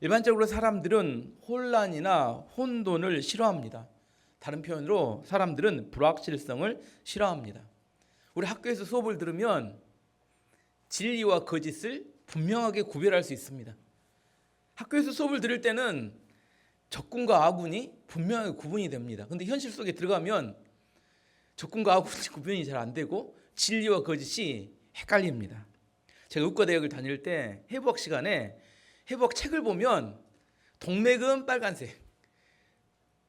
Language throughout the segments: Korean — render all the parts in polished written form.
일반적으로 사람들은 혼란이나 혼돈을 싫어합니다. 다른 표현으로 사람들은 불확실성을 싫어합니다. 우리 학교에서 수업을 들으면 진리와 거짓을 분명하게 구별할 수 있습니다. 학교에서 수업을 들을 때는 적군과 아군이 분명하게 구분이 됩니다. 근데 현실 속에 들어가면 적군과 아군이 구분이 잘 안 되고 진리와 거짓이 헷갈립니다. 제가 의과대학을 다닐 때 해부학 시간에 해부학 책을 보면 동맥은 빨간색,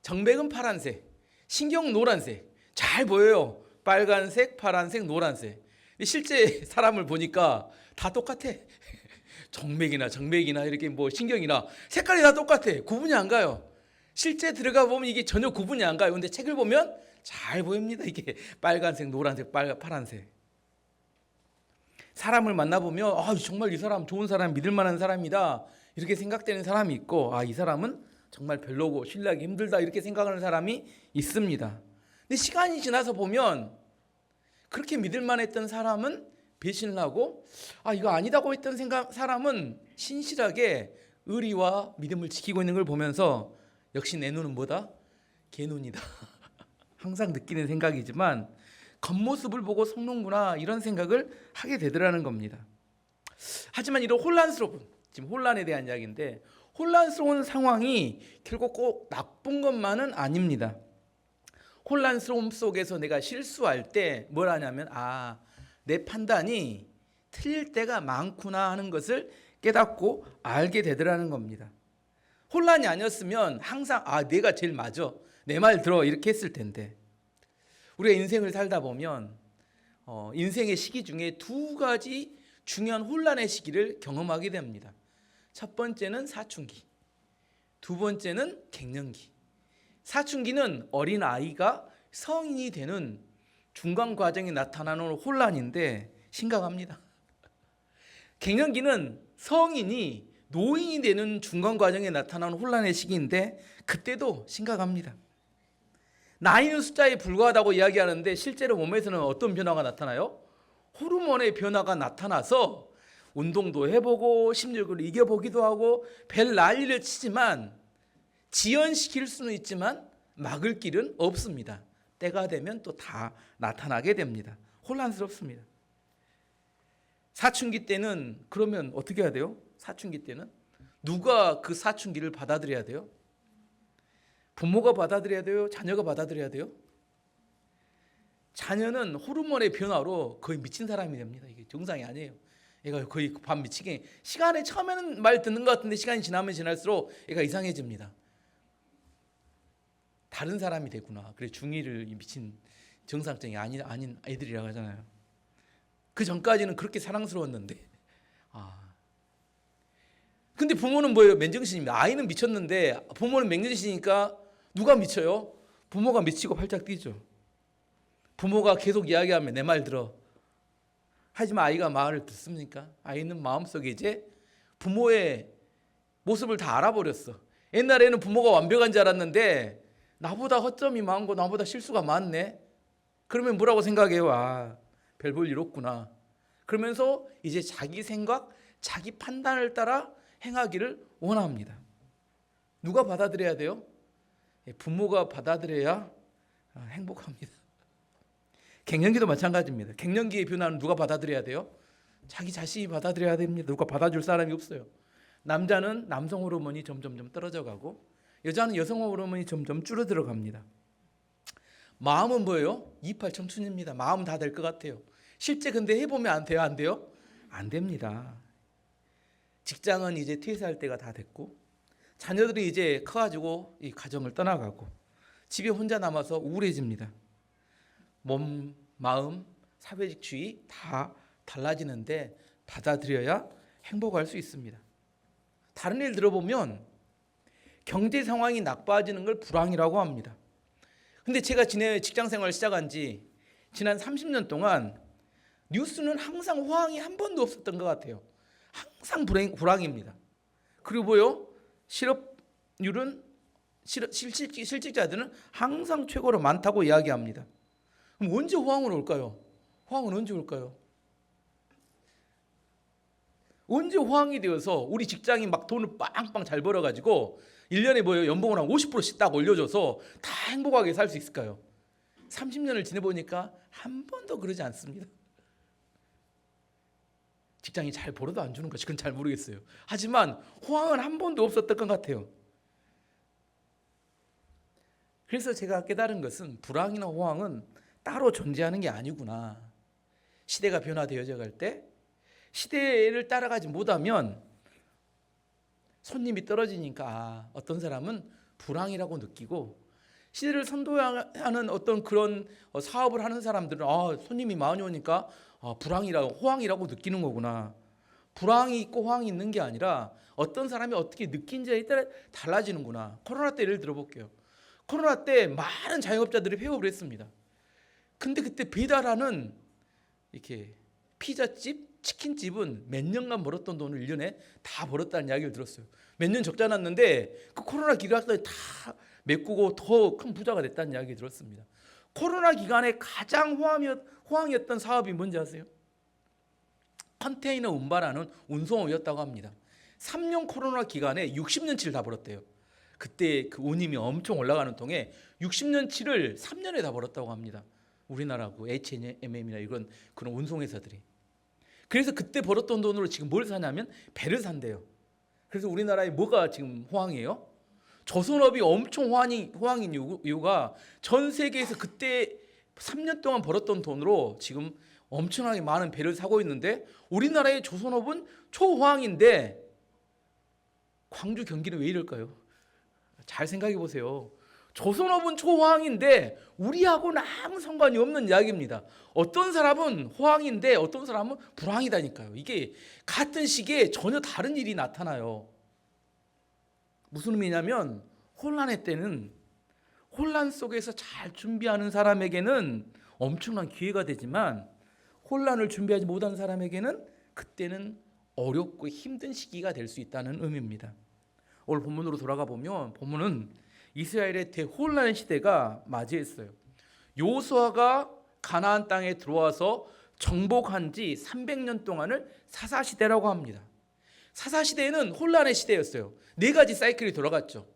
정맥은 파란색, 신경 노란색 잘 보여요. 빨간색, 파란색, 노란색. 실제 사람을 보니까 다 똑같아. 정맥이나 정맥이나 이렇게 뭐 신경이나 색깔이 다 똑같아. 구분이 안 가요. 실제 들어가 보면 이게 전혀 구분이 안 가요. 근데 책을 보면 잘 보입니다. 이게 빨간색, 노란색, 파란색. 사람을 만나보면 정말 이 사람 좋은 사람, 믿을 만한 사람이다 이렇게 생각되는 사람이 있고, 이 사람은 정말 별로고 신뢰하기 힘들다 이렇게 생각하는 사람이 있습니다. 근데 시간이 지나서 보면 그렇게 믿을 만했던 사람은 배신을 하고, 이거 아니다고 했던 사람은 신실하게 의리와 믿음을 지키고 있는 걸 보면서 역시 내 눈은 뭐다? 개눈이다. 항상 느끼는 생각이지만 겉모습을 보고 속는구나 이런 생각을 하게 되더라는 겁니다. 하지만 이런 지금 혼란에 대한 이야기인데, 혼란스러운 상황이 결국 꼭 나쁜 것만은 아닙니다. 혼란스러움 속에서 내가 실수할 때 뭘 하냐면 내 판단이 틀릴 때가 많구나 하는 것을 깨닫고 알게 되더라는 겁니다. 혼란이 아니었으면 항상 내가 제일 맞아, 내 말 들어 이렇게 했을 텐데, 우리가 인생을 살다 보면 인생의 시기 중에 두 가지 중요한 혼란의 시기를 경험하게 됩니다. 첫 번째는 사춘기, 두 번째는 갱년기. 사춘기는 어린 아이가 성인이 되는 중간 과정에 나타나는 혼란인데 심각합니다. 갱년기는 성인이 노인이 되는 중간 과정에 나타나는 혼란의 시기인데 그때도 심각합니다. 나이는 숫자에 불과하다고 이야기하는데 실제로 몸에서는 어떤 변화가 나타나요? 호르몬의 변화가 나타나서 운동도 해보고 심리적으로 이겨보기도 하고 별 난리를 치지만 지연시킬 수는 있지만 막을 길은 없습니다. 때가 되면 또 다 나타나게 됩니다. 혼란스럽습니다. 사춘기 때는 그러면 어떻게 해야 돼요? 사춘기 때는 누가 그 사춘기를 받아들여야 돼요? 부모가 받아들여야 돼요? 자녀가 받아들여야 돼요? 자녀는 호르몬의 변화로 거의 미친 사람이 됩니다. 이게 정상이 아니에요. 얘가 거의 반 미치게, 시간에 처음에는 말 듣는 것 같은데 시간이 지나면 지날수록 얘가 이상해집니다. 다른 사람이 되구나. 그래 중2를 미친 정상증이 아닌 애들이라고 하잖아요. 그 전까지는 그렇게 사랑스러웠는데. 근데 부모는 뭐예요? 맨정신입니다. 아이는 미쳤는데 부모는 맨정신이니까 누가 미쳐요? 부모가 미치고 팔짝 뛰죠. 부모가 계속 이야기하면 내 말 들어. 하지만 아이가 말을 듣습니까? 아이는 마음속에 이제 부모의 모습을 다 알아버렸어. 옛날에는 부모가 완벽한 줄 알았는데 나보다 허점이 많고 나보다 실수가 많네. 그러면 뭐라고 생각해요? 별 볼 일 없구나. 그러면서 이제 자기 생각, 자기 판단을 따라 행하기를 원합니다. 누가 받아들여야 돼요? 부모가 받아들여야 행복합니다. 갱년기도 마찬가지입니다. 갱년기의 변화는 누가 받아들여야 돼요? 자기 자신이 받아들여야 됩니다. 누가 받아줄 사람이 없어요. 남자는 남성 호르몬이 점점 떨어져 가고 여자는 여성 호르몬이 점점 줄어들어 갑니다. 마음은 뭐예요? 28 청춘입니다. 마음 다 될 것 같아요. 실제 근데 해보면 안 돼요? 안 돼요? 안 됩니다. 직장은 이제 퇴사할 때가 다 됐고 자녀들이 이제 커가지고 이 가정을 떠나가고 집에 혼자 남아서 우울해집니다. 몸, 마음, 사회적 주의 다 달라지는데 받아들여야 행복할 수 있습니다. 다른 일 들어보면 경제 상황이 나빠지는 걸 불황이라고 합니다. 근데 제가 직장 생활 시작한 지 지난 30년 동안 뉴스는 항상 호황이 한 번도 없었던 것 같아요. 항상 불황입니다. 그리고 뭐요? 실업률은 실직자들은 항상 최고로 많다고 이야기합니다. 그럼 언제 호황은 올까요? 호황은 언제 올까요? 언제 호황이 되어서 우리 직장이 막 돈을 빵빵 잘 벌어가지고 1년에 뭐 연봉을 한 50%씩 딱 올려줘서 다 행복하게 살 수 있을까요? 30년을 지내보니까 한 번도 그러지 않습니다. 직장이 잘 벌어도 안 주는 것이 그건 잘 모르겠어요. 하지만 호황은 한 번도 없었던 것 같아요. 그래서 제가 깨달은 것은 불황이나 호황은 따로 존재하는 게 아니구나. 시대가 변화되어져 갈 때 시대를 따라가지 못하면 손님이 떨어지니까 어떤 사람은 불황이라고 느끼고, 시대를 선도하는 어떤 그런 사업을 하는 사람들은 손님이 많이 오니까 불황이라고, 호황이라고 느끼는 거구나. 불황이 있고 호황이 있는 게 아니라 어떤 사람이 어떻게 느낀지에 따라 달라지는구나. 코로나 때 예를 들어볼게요. 코로나 때 많은 자영업자들이 폐업을 했습니다. 근데 그때 배달하는 이렇게 피자집, 치킨집은 몇 년간 벌었던 돈을 1년에 다 벌었다는 이야기를 들었어요. 몇 년 적자 났는데 그 코로나 기간에 다 메꾸고 더 큰 부자가 됐다는 이야기 들었습니다. 코로나 기간에 가장 호황이었던 사업이 뭔지 아세요? 컨테이너 운반하는 운송업이었다고 합니다. 3년 코로나 기간에 60년치를 다 벌었대요. 그때 그 운임이 엄청 올라가는 통에 60년치를 3년에 다 벌었다고 합니다. 우리나라 그 H&M이나 이런 그런 운송회사들이. 그래서 그때 벌었던 돈으로 지금 뭘 사냐면 배를 산대요. 그래서 우리나라에 뭐가 지금 호황이에요? 조선업이 엄청 호황인 이유가 전 세계에서 그때 3년 동안 벌었던 돈으로 지금 엄청나게 많은 배를 사고 있는데, 우리나라의 조선업은 초호황인데 광주, 경기는 왜 이럴까요? 잘 생각해 보세요. 조선업은 초호황인데 우리하고는 아무 상관이 없는 이야기입니다. 어떤 사람은 호황인데 어떤 사람은 불황이다니까요. 이게 같은 시기에 전혀 다른 일이 나타나요. 무슨 의미냐면, 혼란의 때는 혼란 속에서 잘 준비하는 사람에게는 엄청난 기회가 되지만, 혼란을 준비하지 못한 사람에게는 그때는 어렵고 힘든 시기가 될 수 있다는 의미입니다. 오늘 본문으로 돌아가 보면, 본문은 이스라엘의 대혼란 시대가 맞이했어요. 여호수아가 가나안 땅에 들어와서 정복한 지 300년 동안을 사사시대라고 합니다. 사사시대에는 혼란의 시대였어요. 4가지 사이클이 돌아갔죠.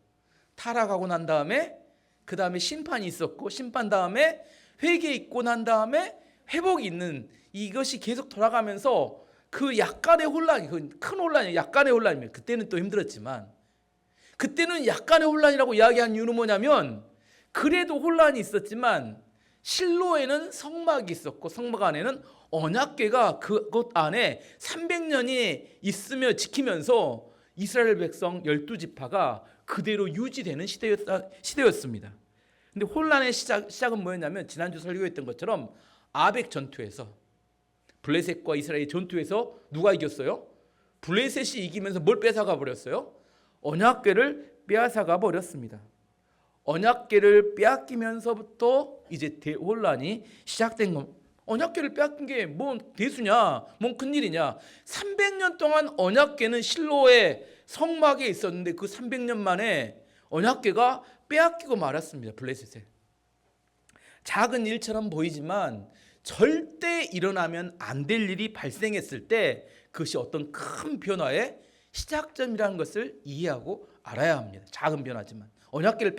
타락하고 난 다음에, 그 다음에 심판이 있었고, 심판 다음에 회개 있고 난 다음에 회복이 있는, 이것이 계속 돌아가면서 그 약간의 혼란이, 큰 혼란이 약간의 혼란입니다. 그때는 또 힘들었지만, 그때는 약간의 혼란이라고 이야기한 이유는 뭐냐면, 그래도 혼란이 있었지만 실로에는 성막이 있었고, 성막 안에는 언약궤가 그곳 안에 300년이 있으며 지키면서 이스라엘 백성 12지파가 그대로 유지되는 시대였습니다. 근데 혼란의 시작은 뭐였냐면, 지난주 설교했던 것처럼 아벡 전투에서, 블레셋과 이스라엘 전투에서 누가 이겼어요? 블레셋이 이기면서 뭘 뺏어가 버렸어요? 언약궤를 빼앗아가 버렸습니다. 언약궤를 빼앗기면서부터 이제 대혼란이 시작된 겁니다. 언약궤를 빼앗긴 게 뭔 대수냐, 뭔 큰일이냐. 300년 동안 언약궤는 실로의 성막에 있었는데 그 300년 만에 언약궤가 빼앗기고 말았습니다. 블레셋에. 작은 일처럼 보이지만 절대 일어나면 안 될 일이 발생했을 때 그것이 어떤 큰 변화의 시작점이라는 것을 이해하고 알아야 합니다. 작은 변화지만 언약궤를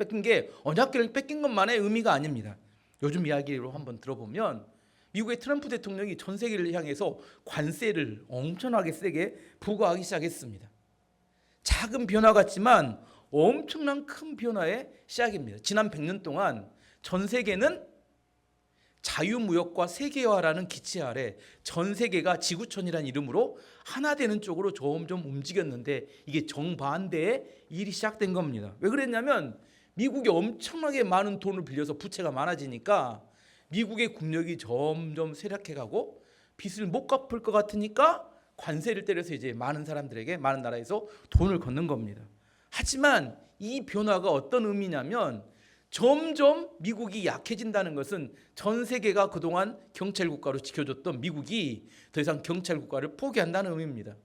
뺏긴 것만의 의미가 아닙니다. 요즘 이야기로 한번 들어보면, 미국의 트럼프 대통령이 전 세계를 향해서 관세를 엄청나게 세게 부과하기 시작했습니다. 작은 변화 같지만 엄청난 큰 변화의 시작입니다. 지난 100년 동안 전 세계는 자유무역과 세계화라는 기치 아래 전 세계가 지구촌이라는 이름으로 하나 되는 쪽으로 점점 움직였는데, 이게 정반대의 일이 시작된 겁니다. 왜 그랬냐면, 미국이 엄청나게 많은 돈을 빌려서 부채가 많아지니까 미국의 국력이 점점 쇠락해가고 빚을 못 갚을 것 같으니까 관세를 때려서 이제 많은 사람들에게, 많은 나라에서 돈을 걷는 겁니다. 하지만 이 변화가 어떤 의미냐면, 점점 미국이 약해진다는 것은 전 세계가 그동안 경찰 국가로 지켜줬던 미국이 더 이상 경찰 국가를 포기한다는 의미입니다.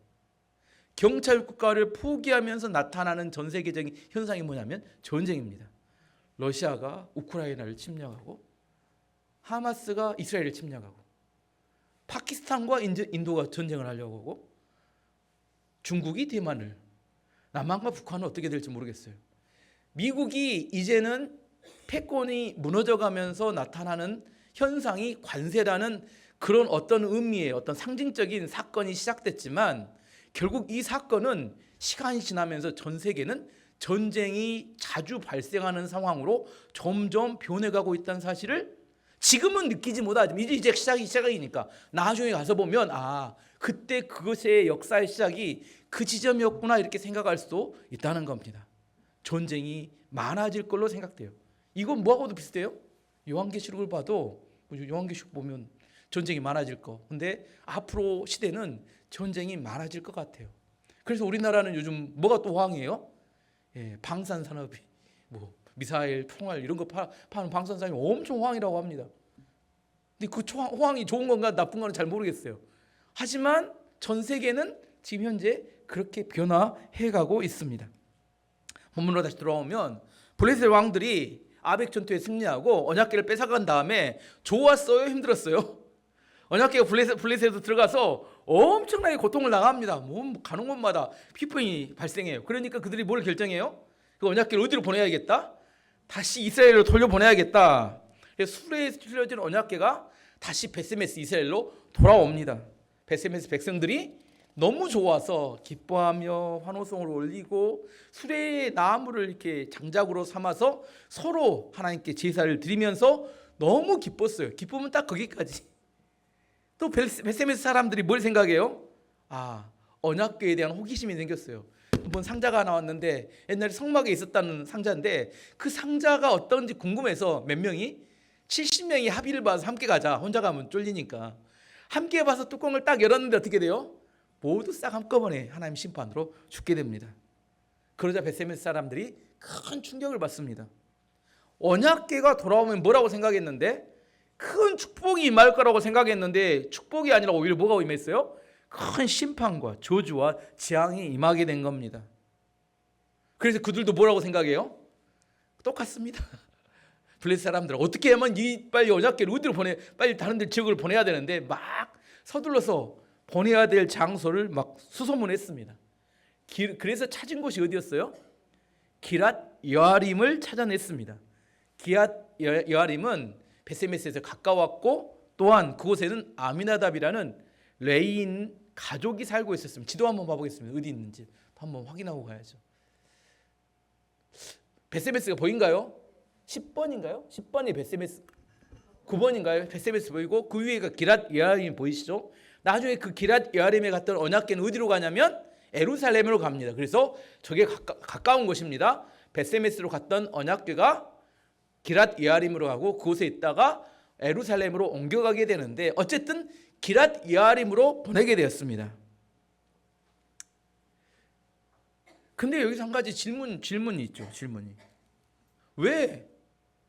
경찰 국가를 포기하면서 나타나는 전 세계적인 현상이 뭐냐면 전쟁입니다. 러시아가 우크라이나를 침략하고, 하마스가 이스라엘을 침략하고, 파키스탄과 인도가 전쟁을 하려고 하고, 중국이 대만을, 남한과 북한은 어떻게 될지 모르겠어요. 미국이 이제는 패권이 무너져가면서 나타나는 현상이 관세라는 그런 어떤 의미의 어떤 상징적인 사건이 시작됐지만, 결국 이 사건은 시간이 지나면서 전 세계는 전쟁이 자주 발생하는 상황으로 점점 변해가고 있다는 사실을 지금은 느끼지 못하지만 이제 시작이니까 나중에 가서 보면 그때 그것의 역사의 시작이 그 지점이었구나 이렇게 생각할 수도 있다는 겁니다. 전쟁이 많아질 걸로 생각돼요. 이건 뭐하고도 비슷해요. 요한계시록을 봐도 요한계시록 보면 전쟁이 많아질 거. 근데 앞으로 시대는 전쟁이 많아질 것 같아요. 그래서 우리나라는 요즘 뭐가 또 호황이에요? 방산 산업이 미사일, 총알 이런 거 파는 방산 산업이 엄청 호황이라고 합니다. 근데 그 호황이 좋은 건가 나쁜 건지 잘 모르겠어요. 하지만 전 세계는 지금 현재 그렇게 변화해가고 있습니다. 본문으로 다시 돌아오면 블레셋 왕들이 아벡 전투에 승리하고 언약궤를 뺏어간 다음에 좋았어요, 힘들었어요? 언약궤가 블레셋에 들어가서 엄청나게 고통을 당합니다. 가는 곳마다 피풍이 발생해요. 그러니까 그들이 뭘 결정해요? 그 언약궤를 어디로 보내야겠다? 다시 이스라엘로 돌려보내야겠다. 그래서 수레에 실려진 언약궤가 다시 베세메스 이스라엘로 돌아옵니다. 베세메스 백성들이 너무 좋아서 기뻐하며 환호성을 올리고 수레의 나무를 이렇게 장작으로 삼아서 서로 하나님께 제사를 드리면서 너무 기뻤어요. 기쁨은 딱 거기까지. 또 베세메스 사람들이 뭘 생각해요? 언약궤에 대한 호기심이 생겼어요. 한번 상자가 나왔는데 옛날에 성막에 있었다는 상자인데 그 상자가 어떤지 궁금해서 몇 명이 70명이 합의를 봐서 함께 가자. 혼자 가면 쫄리니까 함께 봐서 뚜껑을 딱 열었는데 어떻게 돼요? 모두 싹 한꺼번에 하나님 심판으로 죽게 됩니다. 그러자 베세메스 사람들이 큰 충격을 받습니다. 언약궤가 돌아오면 뭐라고 생각했는데 큰 축복이 임할 거라고 생각했는데 축복이 아니라 오히려 뭐가 임했어요? 큰 심판과 저주와 재앙이 임하게 된 겁니다. 그래서 그들도 뭐라고 생각해요? 똑같습니다. 블레셋 사람들은 어떻게 하면 빨리 언약궤를 어디로 빨리 다른 데 지역을 보내야 되는데 막 서둘러서 보내야 될 장소를 막 수소문했습니다. 그래서 찾은 곳이 어디였어요? 기랏 여아림을 찾아냈습니다. 기랏 여아림은 베세메스에서 가까웠고 또한 그곳에는 아미나답이라는 레인 가족이 살고 있었습니다. 지도 한번 봐보겠습니다. 어디 있는지 한번 확인하고 가야죠. 베세메스가 보인가요? 10번인가요? 10번이 베세메스, 9번인가요? 베세메스 보이고 그 위에가 기랏 여아림이 보이시죠? 나중에 그 기랏 여아림에 갔던 언약궤는 어디로 가냐면 예루살렘으로 갑니다. 그래서 저게 가까운 곳입니다. 베세메스로 갔던 언약궤가 기랏 여아림으로 가고 그곳에 있다가 예루살렘으로 옮겨가게 되는데 어쨌든 기랏 여아림으로 보내게 되었습니다. 근데 여기서 한 가지 질문이 있죠. 질문이. 왜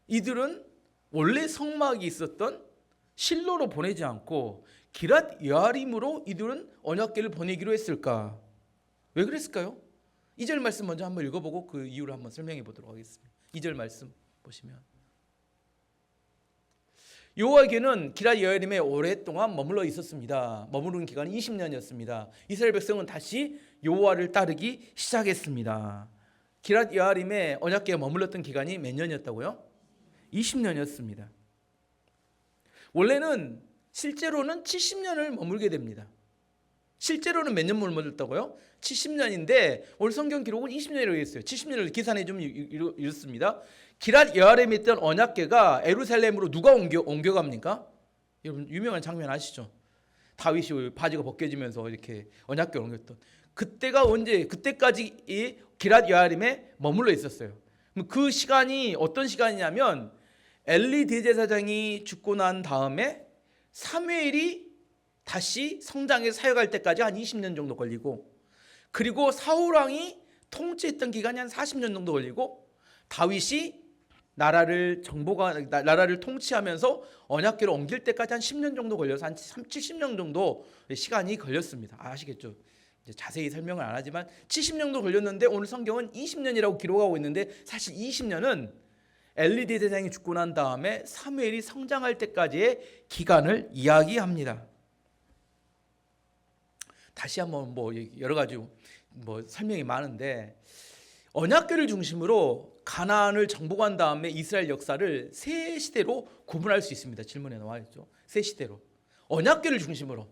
이들은 원래 성막이 있었던 실로로 보내지 않고 기랏 여아림으로 이들은 언약궤를 보내기로 했을까? 왜 그랬을까요? 2절 말씀 먼저 한번 읽어보고 그 이유를 한번 설명해 보도록 하겠습니다. 2절 말씀 보시면 여호와께는 기랏 여아림에 오랫동안 머물러 있었습니다. 머무른 기간이 20년이었습니다. 이스라엘 백성은 다시 여호와를 따르기 시작했습니다. 기랏 여아림에 언약궤가 머물렀던 기간이 몇 년이었다고요? 20년이었습니다. 원래는 실제로는 70년을 머물게 됩니다. 실제로는 몇 년 머물렀다고요? 70년인데 오늘 성경 기록은 20년이라고 했어요. 70년을 계산해 주면 이렇습니다. 기랏 여아림에 있던 언약궤가 예루살렘으로 누가 옮겨갑니까? 여러분 유명한 장면 아시죠? 다윗이 바지가 벗겨지면서 이렇게 언약궤를 옮겼던 그때가 언제? 그때까지 이 기랏 여아림에 머물러 있었어요. 그 시간이 어떤 시간이냐면 엘리 대제사장이 죽고 난 다음에 사무엘이 다시 성장에 사역할 때까지 한 20년 정도 걸리고 그리고 사울 왕이 통치했던 기간이 한 40년 정도 걸리고 다윗이 나라를 통치하면서 언약궤를 옮길 때까지 한 10년 정도 걸려서 한 70년 정도 시간이 걸렸습니다. 아시겠죠? 이제 자세히 설명을 안 하지만 70년 정도 걸렸는데 오늘 성경은 20년이라고 기록하고 있는데 사실 20년은 엘리 대제사장이 죽고 난 다음에 사무엘이 성장할 때까지의 기간을 이야기합니다. 다시 한번 여러 가지 설명이 많은데, 언약궤를 중심으로 가나안을 정복한 다음에 이스라엘 역사를 세 시대로 구분할 수 있습니다. 질문에 나와 있죠. 세 시대로. 언약궤를 중심으로.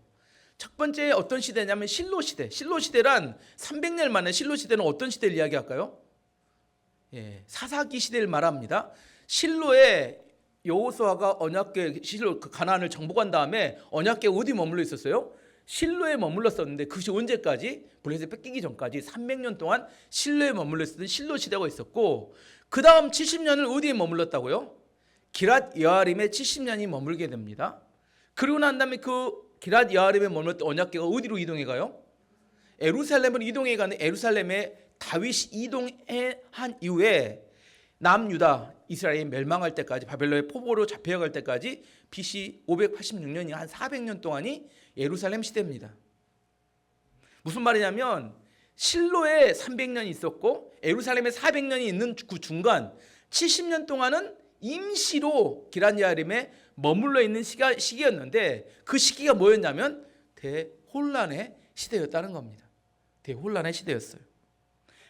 첫 번째 어떤 시대냐면 실로 시대. 실로 시대란 300년 만에, 실로 시대는 어떤 시대를 이야기할까요? 사사기 시대를 말합니다. 실로에 여호수아가 언약궤, 실로 가나안을 정복한 다음에 언약궤가 어디 머물러 있었어요? 실로에 머물렀었는데, 그것이 언제까지? 블레셋 뺏기기 전까지 300년 동안 실로에 머물러 있었던 실로 시대가 있었고, 그 다음 70년을 어디에 머물렀다고요? 기랏 여아림에 70년이 머물게 됩니다. 그리고 난 다음에 그 기랏 여아림에 머물렀던 언약궤가 어디로 이동해 가요? 예루살렘으로 이동해 가는, 예루살렘에 다윗이 이동한 이후에 남유다 이스라엘이 멸망할 때까지, 바벨론의 포로로 잡혀갈 때까지 BC 586년이 한 400년 동안이 예루살렘 시대입니다. 무슨 말이냐면 실로에 300년이 있었고 예루살렘에 400년이 있는 그 중간 70년 동안은 임시로 기럇 여아림에 머물러 있는 시기였는데, 그 시기가 뭐였냐면 대혼란의 시대였다는 겁니다. 대혼란의 시대였어요.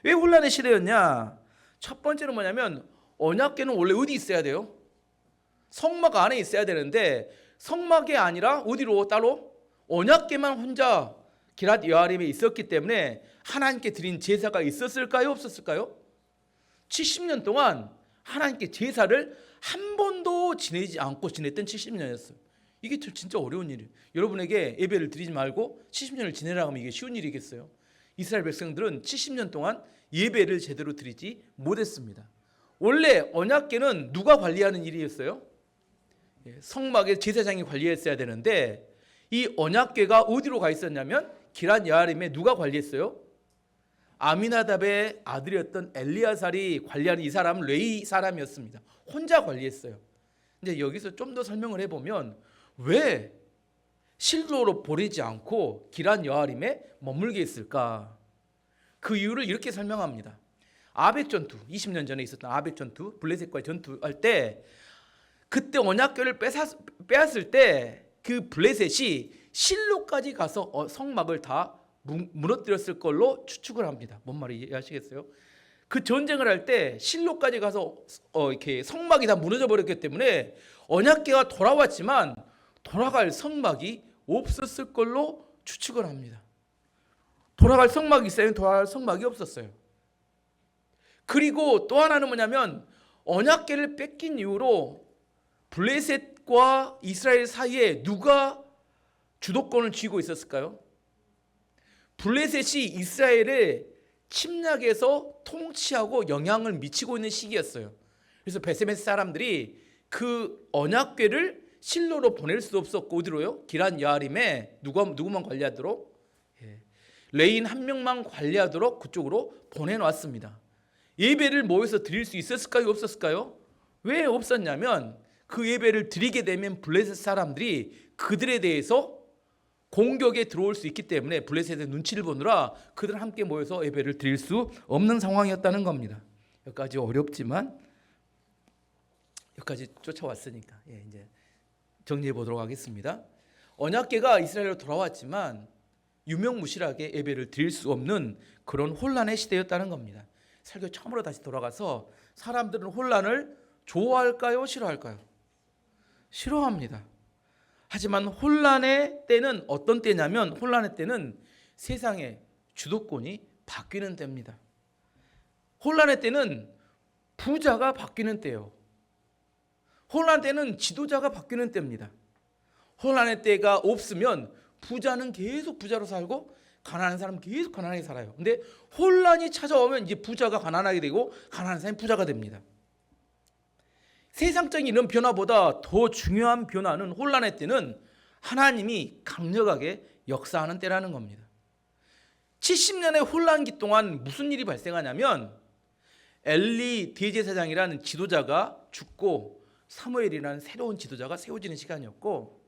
왜 혼란의 시대였냐? 첫 번째는 뭐냐면 언약궤는 원래 어디 있어야 돼요? 성막 안에 있어야 되는데, 성막이 아니라 어디로? 따로 언약궤만 혼자 기럇 여아림에 있었기 때문에 하나님께 드린 제사가 있었을까요? 없었을까요? 70년 동안 하나님께 제사를 한 번도 지내지 않고 지냈던 70년이었어요. 이게 진짜 어려운 일이에요. 여러분에게 예배를 드리지 말고 70년을 지내라고 하면 이게 쉬운 일이겠어요? 이스라엘 백성들은 70년 동안 예배를 제대로 드리지 못했습니다. 원래 언약궤는 누가 관리하는 일이었어요? 성막의 제사장이 관리했어야 되는데, 이 언약궤가 어디로 가 있었냐면 기럇 여아림에 누가 관리했어요? 아미나답의 아들이었던 엘리야살이 관리하는, 이 사람은 레위 사람이었습니다. 혼자 관리했어요. 근데 여기서 좀 더 설명을 해보면 왜 실로로 보내지 않고 기럇 여아림에 머물게 했을까? 그 이유를 이렇게 설명합니다. 아벡 전투, 20년 전에 있었던 아벡 전투, 블레셋과의 전투할 때, 그때 언약궤를 빼앗을 때 그 블레셋이 실로까지 가서 성막을 다 무너뜨렸을 걸로 추측을 합니다. 뭔 말인지 이해하시겠어요? 그 전쟁을 할 때 실로까지 가서 이렇게 성막이 다 무너져 버렸기 때문에 언약궤가 돌아왔지만 돌아갈 성막이 없었을 걸로 추측을 합니다. 돌아갈 성막이 있어요? 돌아갈 성막이 없었어요. 그리고 또 하나는 뭐냐면 언약궤를 뺏긴 이후로 블레셋과 이스라엘 사이에 누가 주도권을 쥐고 있었을까요? 블레셋이 이스라엘을 침략해서 통치하고 영향을 미치고 있는 시기였어요. 그래서 베세메스 사람들이 그 언약궤를 실로로 보낼 수 없었고, 어디로요? 기럇 여아림에 누구만 관리하도록? 레인 한 명만 관리하도록 그쪽으로 보내놨습니다. 예배를 모여서 드릴 수 있었을까요? 없었을까요? 왜 없었냐면 그 예배를 드리게 되면 블레셋 사람들이 그들에 대해서 공격에 들어올 수 있기 때문에 블레셋의 눈치를 보느라 그들 함께 모여서 예배를 드릴 수 없는 상황이었다는 겁니다. 여기까지 어렵지만 여기까지 쫓아왔으니까 이제 정리해 보도록 하겠습니다. 언약궤가 이스라엘로 돌아왔지만 유명무실하게 예배를 드릴 수 없는 그런 혼란의 시대였다는 겁니다. 설교 처음으로 다시 돌아가서 사람들은 혼란을 좋아할까요? 싫어할까요? 싫어합니다. 하지만 혼란의 때는 어떤 때냐면, 혼란의 때는 세상의 주도권이 바뀌는 때입니다. 혼란의 때는 부자가 바뀌는 때예요. 혼란의 때는 지도자가 바뀌는 때입니다. 혼란의 때가 없으면 부자는 계속 부자로 살고 가난한 사람은 계속 가난하게 살아요. 근데 혼란이 찾아오면 이제 부자가 가난하게 되고 가난한 사람이 부자가 됩니다. 세상적인 이런 변화보다 더 중요한 변화는, 혼란의 때는 하나님이 강력하게 역사하는 때라는 겁니다. 70년의 혼란기 동안 무슨 일이 발생하냐면 엘리 대제사장이라는 지도자가 죽고 사무엘이라는 새로운 지도자가 세워지는 시간이었고,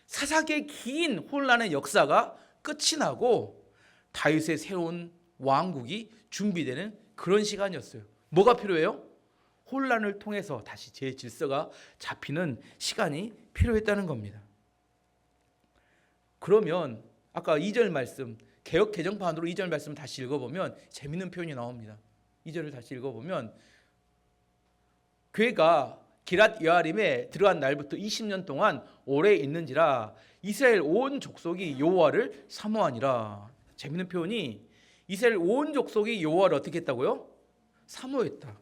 사사기의 긴 혼란의 역사가 끝이 나고 다윗의 새로운 왕국이 준비되는 그런 시간이었어요. 뭐가 필요해요? 혼란을 통해서 다시 제 질서가 잡히는 시간이 필요했다는 겁니다. 그러면 아까 2절 말씀, 개역 개정판으로 2절 말씀 다시 읽어보면 재밌는 표현이 나옵니다. 2절을 다시 읽어보면 괴가 기랏 여아림에 들어간 날부터 20년 동안 오래 있는지라 이스라엘 온 족속이 여호와를 사모하니라. 재밌는 표현이 이스라엘 온 족속이 여호와를 어떻게 했다고요? 사모했다.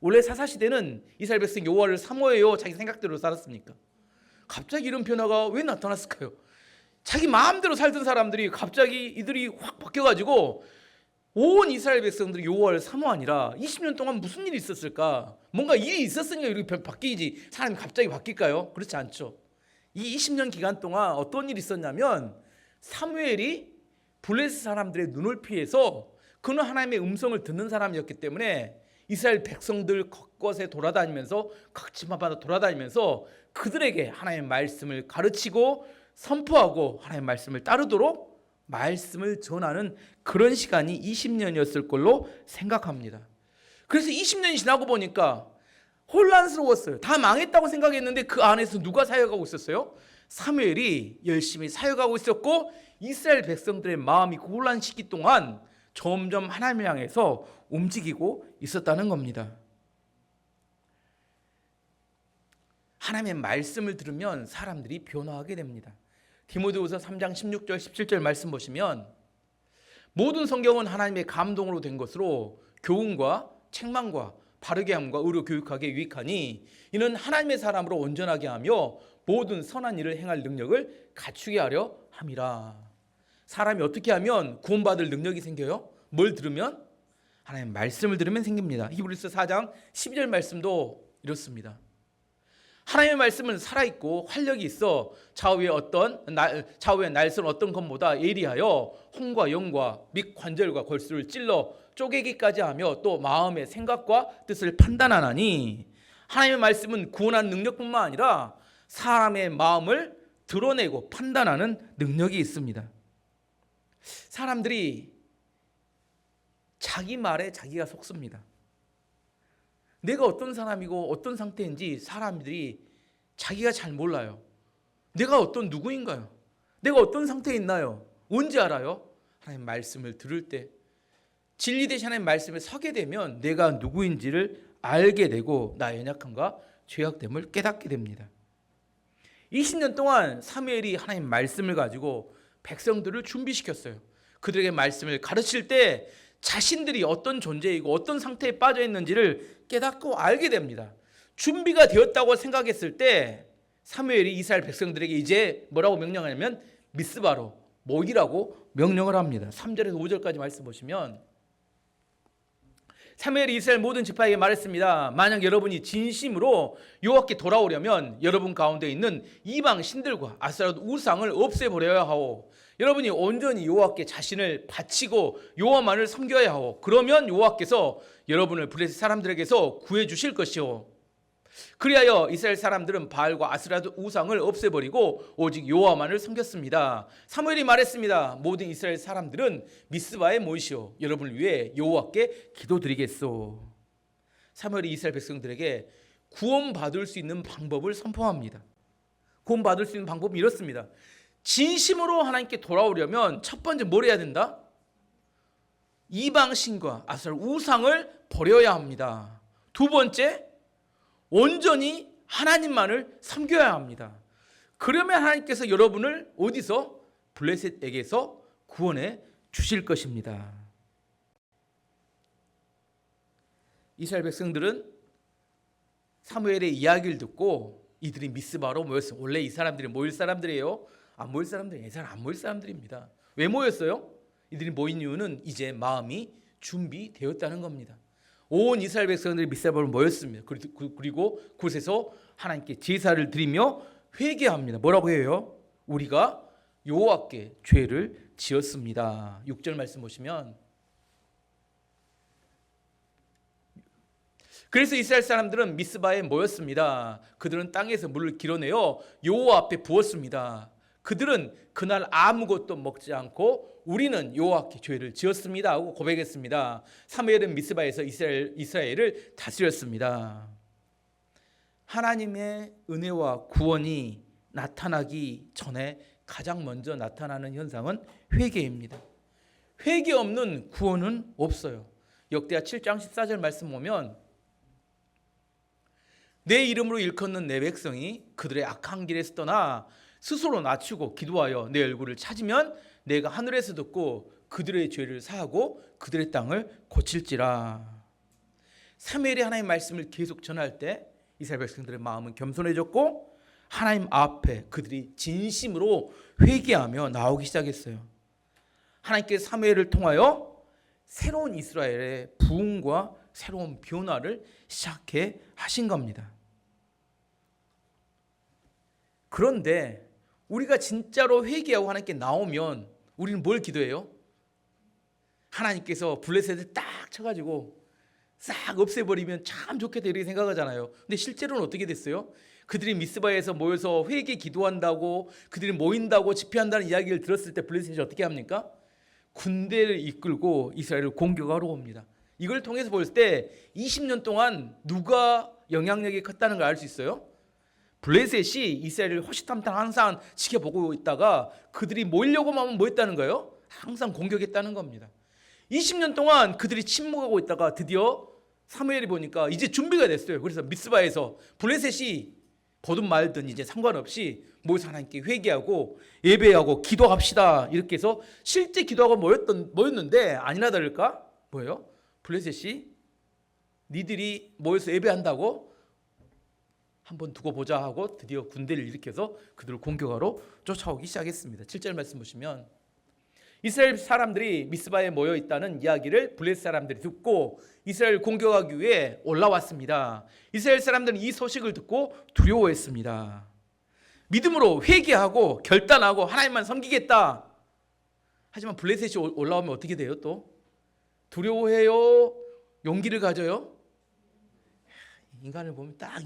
원래 사사시대는 이스라엘 백성 여호와를 사모해요 자기 생각대로 살았습니까? 갑자기 이런 변화가 왜 나타났을까요? 자기 마음대로 살던 사람들이 갑자기 이들이 확 바뀌어가지고 온 이스라엘 백성들이 여호와를 사모하니라. 20년 동안 무슨 일이 있었을까? 뭔가 일이 있었으니까 이렇게 바뀌지 사람이 갑자기 바뀔까요? 그렇지 않죠. 이 20년 기간 동안 어떤 일이 있었냐면 사무엘이 블레셋 사람들의 눈을 피해서 그는 하나님의 음성을 듣는 사람이었기 때문에 이스라엘 백성들 곳곳에 돌아다니면서 각지마다 돌아다니면서 그들에게 하나님의 말씀을 가르치고 선포하고 하나님의 말씀을 따르도록 말씀을 전하는 그런 시간이 20년이었을 걸로 생각합니다. 그래서 20년이 지나고 보니까 혼란스러웠어요. 다 망했다고 생각했는데 그 안에서 누가 사역하고 있었어요? 사무엘이 열심히 사역하고 있었고 이스라엘 백성들의 마음이 그 혼란 시기 동안 점점 하나님을 향해서 움직이고 있었다는 겁니다. 하나님의 말씀을 들으면 사람들이 변화하게 됩니다. 디모데후서 3장 16절 17절 말씀 보시면 모든 성경은 하나님의 감동으로 된 것으로 교훈과 책망과 바르게 함과 의로 교육하기에 유익하니 이는 하나님의 사람으로 온전하게 하며 모든 선한 일을 행할 능력을 갖추게 하려 함이라. 사람이 어떻게 하면 구원받을 능력이 생겨요? 뭘 들으면? 하나님의 말씀을 들으면 생깁니다. 히브리서 4장 12절 말씀도 이렇습니다. 하나님의 말씀은 살아있고 활력이 있어 좌우의 날선 어떤 것보다 예리하여 혼과 영과 및 관절과 골수를 찔러 쪼개기까지 하며 또 마음의 생각과 뜻을 판단하나니 하나님의 말씀은 구원하는 능력뿐만 아니라 사람의 마음을 드러내고 판단하는 능력이 있습니다. 사람들이 자기 말에 자기가 속습니다. 내가 어떤 사람이고 어떤 상태인지 사람들이 자기가 잘 몰라요. 내가 어떤 누구인가요? 내가 어떤 상태에 있나요? 언제 알아요? 하나님 말씀을 들을 때 진리 대신 하나님 말씀에 서게 되면 내가 누구인지를 알게 되고 나의 연약함과 죄악됨을 깨닫게 됩니다. 20년 동안 사무엘이 하나님 말씀을 가지고 백성들을 준비시켰어요. 그들에게 말씀을 가르칠 때 자신들이 어떤 존재이고 어떤 상태에 빠져 있는지를 깨닫고 알게 됩니다. 준비가 되었다고 생각했을 때 사무엘이 이스라엘 백성들에게 이제 뭐라고 명령하냐면 미스바로 모이라고 명령을 합니다. 3절에서 5절까지 말씀 보시면 사무엘이 이스라엘 모든 지파에게 말했습니다. 만약 여러분이 진심으로 여호와께 돌아오려면 여러분 가운데 있는 이방 신들과 아스라드 우상을 없애버려야 하오. 여러분이 온전히 여호와께 자신을 바치고 여호와만을 섬겨야 하오. 그러면 여호와께서 여러분을 블레셋 사람들에게서 구해 주실 것이오. 그리하여 이스라엘 사람들은 바알과 아스라드 우상을 없애버리고 오직 여호와만을 섬겼습니다. 사무엘이 말했습니다. 모든 이스라엘 사람들은 미스바에 모이시오. 여러분을 위해 여호와께 기도드리겠소. 사무엘이 이스라엘 백성들에게 구원받을 수 있는 방법을 선포합니다. 구원받을 수 있는 방법은 이렇습니다. 진심으로 하나님께 돌아오려면 첫 번째 뭘 해야 된다? 이방신과 아스라드 우상을 버려야 합니다. 두 번째, 온전히 하나님만을 섬겨야 합니다. 그러면 하나님께서 여러분을 어디서? 블레셋에게서 구원해 주실 것입니다. 이스라엘 백성들은 사무엘의 이야기를 듣고 이들이 미스바로 모였어요. 원래 이 사람들이 모일 사람들이에요? 안 모일 사람들이에요? 이 사람 안 모일 사람들입니다. 왜 모였어요? 이들이 모인 이유는 이제 마음이 준비되었다는 겁니다. 온 이스라엘 백성들이 미스바로 모였습니다. 그리고 그곳에서 하나님께 제사를 드리며 회개합니다. 뭐라고 해요? 우리가 여호와께 죄를 지었습니다. 6절 말씀 보시면 그래서 이스라엘 사람들은 미스바에 모였습니다. 그들은 땅에서 물을 길어내어 여호와 앞에 부었습니다. 그들은 그날 아무것도 먹지 않고 우리는 여호와께 죄를 지었습니다 하고 고백했습니다. 사무엘은 미스바에서 이스라엘을 다스렸습니다. 하나님의 은혜와 구원이 나타나기 전에 가장 먼저 나타나는 현상은 회개입니다. 회개 없는 구원은 없어요. 역대하 7장 14절 말씀 보면 내 이름으로 일컫는 내 백성이 그들의 악한 길에서 떠나 스스로 낮추고 기도하여 내 얼굴을 찾으면 내가 하늘에서 듣고 그들의 죄를 사하고 그들의 땅을 고칠지라. 사무엘이 하나님의 말씀을 계속 전할 때 이스라엘 백성들의 마음은 겸손해졌고 하나님 앞에 그들이 진심으로 회개하며 나오기 시작했어요. 하나님께서 사무엘을 통하여 새로운 이스라엘의 부흥과 새로운 변화를 시작해 하신 겁니다. 그런데 우리가 진짜로 회개하고 하나님께 나오면 우리는 뭘 기도해요? 하나님께서 블레셋을 딱 쳐가지고 싹 없애버리면 참 좋겠다 이렇게 생각하잖아요. 근데 실제로는 어떻게 됐어요? 그들이 미스바에서 모여서 회개 기도한다고 그들이 모인다고 집회한다는 이야기를 들었을 때 블레셋이 어떻게 합니까? 군대를 이끌고 이스라엘을 공격하러 옵니다. 이걸 통해서 볼 때 20년 동안 누가 영향력이 컸다는 걸 알 수 있어요? 블레셋이 이스라엘을 호시탐탐 항상 지켜보고 있다가 그들이 모이려고만 하면 뭐 했다는 거예요? 항상 공격했다는 겁니다. 20년 동안 그들이 침묵하고 있다가 드디어 사무엘이 보니까 이제 준비가 됐어요. 그래서 미스바에서 블레셋이 보든 말든 이제 상관없이 모여서 하나님께 회개하고 예배하고 기도합시다 이렇게 해서 실제 기도하고 모였는데 아니나 다를까? 뭐예요? 블레셋이 니들이 모여서 예배한다고 한번 두고 보자 하고 드디어 군대를 일으켜서 그들을 공격하러 쫓아오기 시작했습니다. 7절 말씀 보시면 이스라엘 사람들이 미스바에 모여 있다는 이야기를 블레셋 사람들이 듣고 이스라엘 공격하기 위해 올라왔습니다. 이스라엘 사람들은 이 소식을 듣고 두려워했습니다. 믿음으로 회개하고 결단하고 하나님만 섬기겠다. 하지만 블레셋이 올라오면 어떻게 돼요? 또 두려워해요? 용기를 가져요? 인간을 보면 딱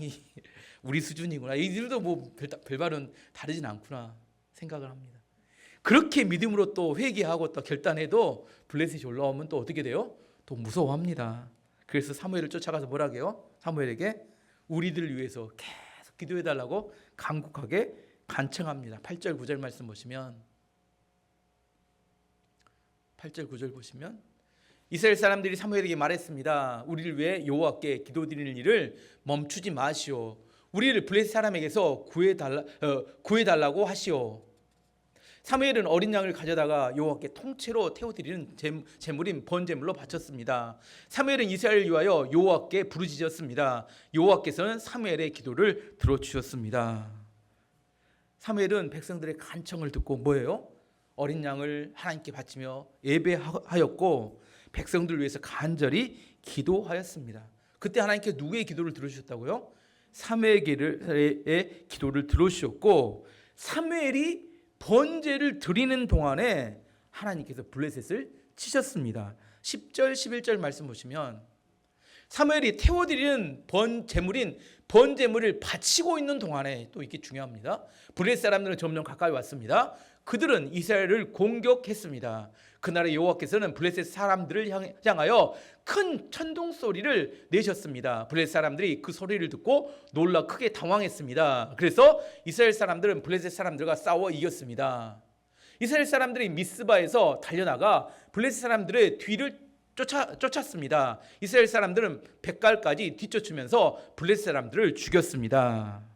우리 수준이구나. 이들도 뭐 별발은 다르진 않구나 생각을 합니다. 그렇게 믿음으로 또 회개하고 또 결단해도 블레셋이 올라오면 또 어떻게 돼요? 또 무서워합니다. 그래서 사무엘을 쫓아가서 뭐라고 해요? 사무엘에게 우리들을 위해서 계속 기도해달라고 간곡하게 간청합니다. 8절 9절 말씀 보시면 8절 9절 보시면 이스라엘 사람들이 사무엘에게 말했습니다. 우리를 위해 여호와께 기도드리는 일을 멈추지 마시오. 우리를 블레셋 사람에게서 구해달라고 하시오. 사무엘은 어린 양을 가져다가 여호와께 통째로 태워드리는 제물인 번제물로 바쳤습니다. 사무엘은 이스라엘을 위하여 여호와께 부르짖었습니다. 여호와께서는 사무엘의 기도를 들어주셨습니다. 사무엘은 백성들의 간청을 듣고 뭐예요? 어린 양을 하나님께 바치며 예배하였고 백성들을 위해서 간절히 기도하였습니다. 그때 하나님께 누구의 기도를 들어주셨다고요? 사무엘의 기도를 들어주셨고 사무엘이 번제를 드리는 동안에 하나님께서 블레셋을 치셨습니다. 10절 11절 말씀 보시면 사무엘이 태워드리는 번제물인 번제물을 바치고 있는 동안에 또 이게 중요합니다. 블레셋 사람들은 점점 가까이 왔습니다. 그들은 이스라엘을 공격했습니다. 그날에 여호와께서는 블레셋 사람들을 향하여 큰 천둥 소리를 내셨습니다. 블레셋 사람들이 그 소리를 듣고 놀라 크게 당황했습니다. 그래서 이스라엘 사람들은 블레셋 사람들과 싸워 이겼습니다. 이스라엘 사람들이 미스바에서 달려나가 블레셋 사람들의 뒤를 쫓았습니다. 이스라엘 사람들은 백갈까지 뒤쫓으면서 블레셋 사람들을 죽였습니다.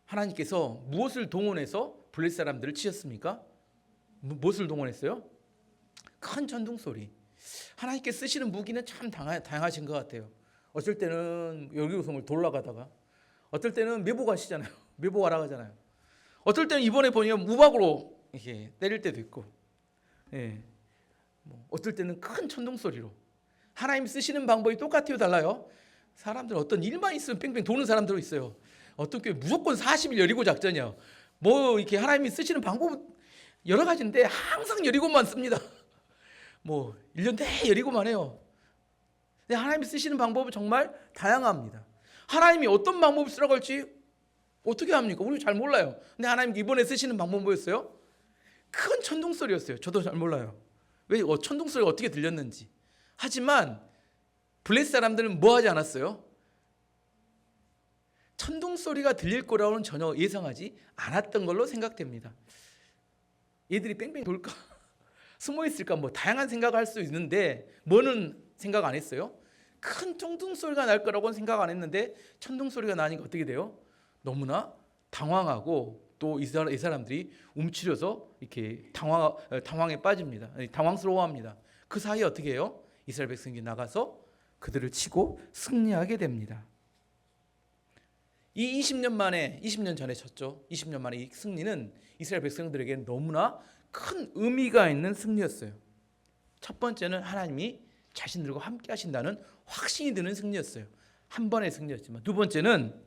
하나님께서 무엇을 동원해서 블레셋 사람들을 치셨습니까? 무엇을 동원했어요? 큰 천둥 소리. 하나님께 쓰시는 무기는 참 다양하신 것 같아요. 어쩔 때는 여리고성을 돌아가다가 어떨 때는 매복하시잖아요. 매복하라 하잖아요. 어떨 때는 이번에 보니까 우박으로 이렇게 때릴 때도 있고, 예. 어떨 때는 큰 천둥 소리로. 하나님 쓰시는 방법이 똑같아요, 달라요? 사람들 어떤 일만 있으면 뺑뺑 도는 사람들도 있어요. 어떤 게 무조건 40일 여리고 작전이요. 뭐 이렇게 하나님이 쓰시는 방법은 여러 가지인데 항상 여리고만 씁니다. 뭐 1년 내내 여리고만 해요. 근데 하나님이 쓰시는 방법은 정말 다양합니다. 하나님이 어떤 방법을 쓰라고 할지 어떻게 합니까? 우리 잘 몰라요. 근데 하나님 이번에 쓰시는 방법은 뭐였어요? 큰 천둥 소리였어요. 저도 잘 몰라요. 왜 천둥 소리가 어떻게 들렸는지. 하지만 블레셋 사람들은 뭐 하지 않았어요? 천둥 소리가 들릴 거라고는 전혀 예상하지 않았던 걸로 생각됩니다. 얘들이 뺑뺑 돌까? 숨어 있을까? 뭐 다양한 생각을 할 수 있는데 뭐는 생각 안 했어요? 큰 천둥 소리가 날 거라고는 생각 안 했는데 천둥 소리가 나니까 어떻게 돼요? 너무나 당황하고 또 이 사람들이 움츠려서 이렇게 당황에 빠집니다. 당황스러워합니다. 그 사이에 어떻게 해요? 이스라엘 백성이 나가서 그들을 치고 승리하게 됩니다. 이 20년 전에 쳤죠. 20년 만에 이 승리는 이스라엘 백성들에게는 너무나 큰 의미가 있는 승리였어요. 첫 번째는 하나님이 자신들과 함께 하신다는 확신이 드는 승리였어요. 한 번의 승리였지만, 두 번째는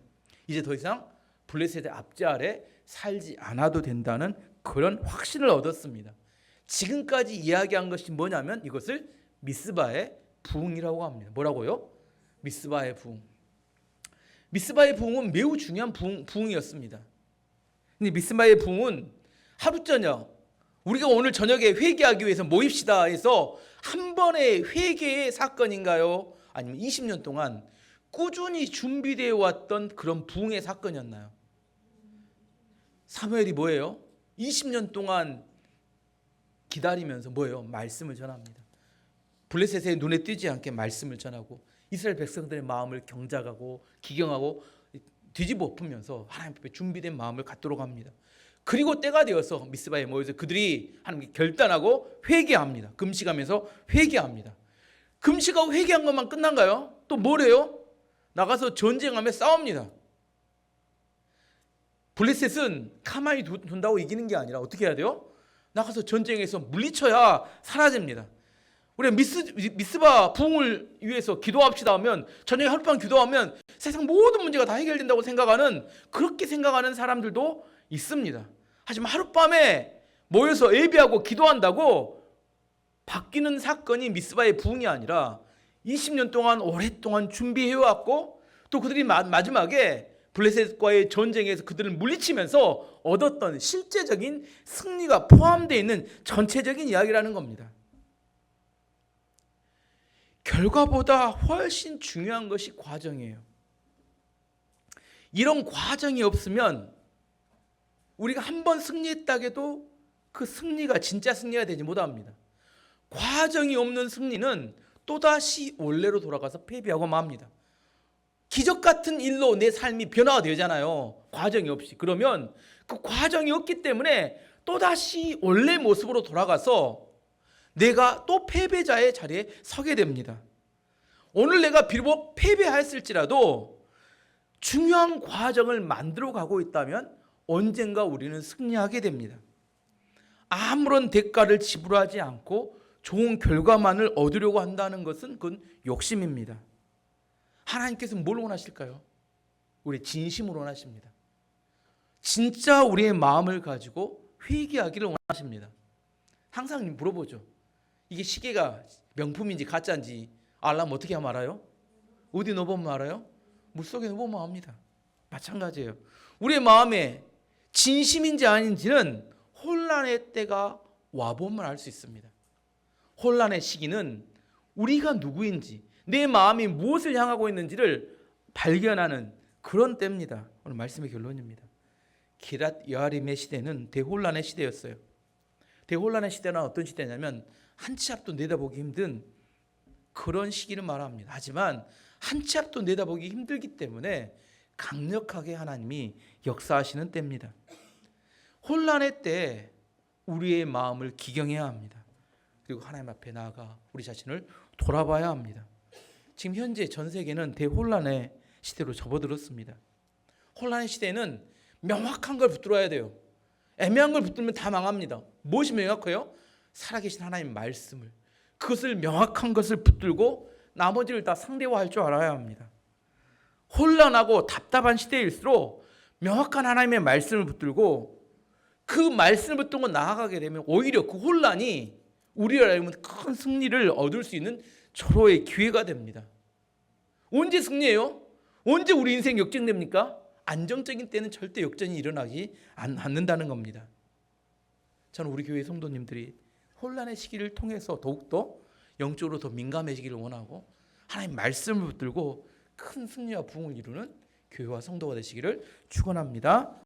이제 더 이상 블레셋의 압제 아래 살지 않아도 된다는 그런 확신을 얻었습니다. 지금까지 이야기한 것이 뭐냐면 이것을 미스바의 부흥이라고 합니다. 뭐라고요? 미스바의 부흥. 미스바의 부흥은 매우 중요한 부흥이었습니다. 근데 미스바의 부흥은 하루 저녁 우리가 오늘 저녁에 회개하기 위해서 모입시다 해서 한 번의 회개의 사건인가요? 아니면 20년 동안 꾸준히 준비되어 왔던 그런 부흥의 사건이었나요? 사무엘이 뭐예요? 20년 동안 기다리면서 뭐예요? 말씀을 전합니다. 블레셋의 눈에 띄지 않게 말씀을 전하고 이스라엘 백성들의 마음을 경작하고 기경하고 뒤집어 엎으면서 하나님 앞에 준비된 마음을 갖도록 합니다. 그리고 때가 되어서 미스바에 모여서 그들이 하나님께 결단하고 회개합니다. 금식하면서 회개합니다. 금식하고 회개한 것만 끝난가요? 또 뭐래요? 나가서 전쟁하며 싸웁니다. 블레셋은 가만히 둔다고 이기는 게 아니라 어떻게 해야 돼요? 나가서 전쟁에서 물리쳐야 사라집니다. 우리가 미스바 부흥을 위해서 기도합시다 하면 저녁에 하룻밤 기도하면 세상 모든 문제가 다 해결된다고 생각하는 그렇게 생각하는 사람들도 있습니다. 하지만 하룻밤에 모여서 예배하고 기도한다고 바뀌는 사건이 미스바의 부흥이 아니라 20년 동안 오랫동안 준비해왔고 또 그들이 마지막에 블레셋과의 전쟁에서 그들을 물리치면서 얻었던 실제적인 승리가 포함되어 있는 전체적인 이야기라는 겁니다. 결과보다 훨씬 중요한 것이 과정이에요. 이런 과정이 없으면 우리가 한 번 승리했다 해도 그 승리가 진짜 승리가 되지 못합니다. 과정이 없는 승리는 또다시 원래로 돌아가서 패배하고 맙니다. 기적 같은 일로 내 삶이 변화가 되잖아요. 과정이 없이. 그러면 그 과정이 없기 때문에 또다시 원래 모습으로 돌아가서 내가 또 패배자의 자리에 서게 됩니다. 오늘 내가 비록 패배했을지라도 중요한 과정을 만들어 가고 있다면 언젠가 우리는 승리하게 됩니다. 아무런 대가를 지불하지 않고 좋은 결과만을 얻으려고 한다는 것은 그건 욕심입니다. 하나님께서 뭘 원하실까요? 우리 진심으로 원하십니다. 진짜 우리의 마음을 가지고 회개하기를 원하십니다. 항상 물어보죠. 이게 시계가 명품인지 가짜인지 알려면 어떻게 하면 알아요? 어디 넣어보면 알아요? 물속에 넣어보면 압니다. 마찬가지예요. 우리의 마음에 진심인지 아닌지는 혼란의 때가 와보면 알 수 있습니다. 혼란의 시기는 우리가 누구인지 내 마음이 무엇을 향하고 있는지를 발견하는 그런 때입니다. 오늘 말씀의 결론입니다. 기랏 여아림의 시대는 대혼란의 시대였어요. 대혼란의 시대는 어떤 시대냐면 한 치 앞도 내다보기 힘든 그런 시기를 말합니다. 하지만 한 치 앞도 내다보기 힘들기 때문에 강력하게 하나님이 역사하시는 때입니다. 혼란의 때 우리의 마음을 기경해야 합니다. 그리고 하나님 앞에 나아가 우리 자신을 돌아봐야 합니다. 지금 현재 전 세계는 대혼란의 시대로 접어들었습니다. 혼란의 시대는 명확한 걸 붙들어야 돼요. 애매한 걸 붙들면 다 망합니다. 무엇이 명확해요? 살아계신 하나님 말씀을, 그것을 명확한 것을 붙들고 나머지를 다 상대화할 줄 알아야 합니다. 혼란하고 답답한 시대일수록 명확한 하나님의 말씀을 붙들고 그 말씀을 붙들고 나아가게 되면 오히려 그 혼란이 우리를 알면 큰 승리를 얻을 수 있는 절호의 기회가 됩니다. 언제 승리해요? 언제 우리 인생 역전됩니까? 안정적인 때는 절대 역전이 일어나지 않는다는 겁니다. 저는 우리 교회 성도님들이 혼란의 시기를 통해서 더욱더 영적으로 더 민감해지기를 원하고 하나님 말씀을 붙들고 큰 승리와 부흥을 이루는 교회와 성도가 되시기를 축원합니다.